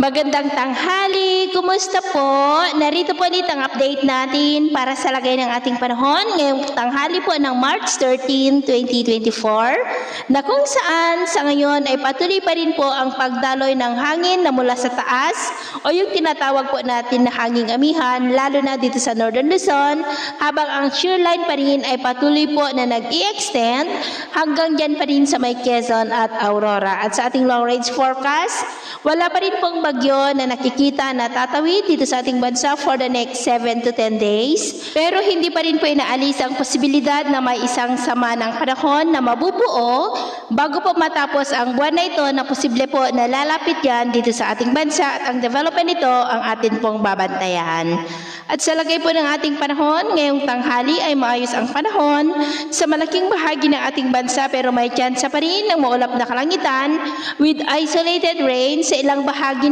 Magandang tanghali! Kumusta po? Narito po ulit ang update natin para sa lagay ng ating panahon ngayong tanghali po ng March 13, 2024 na kung saan sa ngayon ay patuloy pa rin po ang pagdaloy ng hangin na mula sa taas o yung tinatawag po natin na hanging amihan lalo na dito sa Northern Luzon habang ang shear line pa rin ay patuloy po na nag-i-extend hanggang dyan pa rin sa may Quezon at Aurora. At sa ating long range forecast, wala pa rin pong bagyo na nakikita na tatawid dito sa ating bansa for the next 7 to 10 days. Pero hindi pa rin po inaalis ang posibilidad na may isang sama ng panahon na mabubuo bago po matapos ang buwan na ito na posible po na lalapit yan dito sa ating bansa at ang development nito ang atin pong babantayan. At sa lagay po ng ating panahon, ngayong tanghali ay maayos ang panahon sa malaking bahagi ng ating bansa pero may tsansa pa rin ng maulap na kalangitan with isolated rain sa ilang bahagi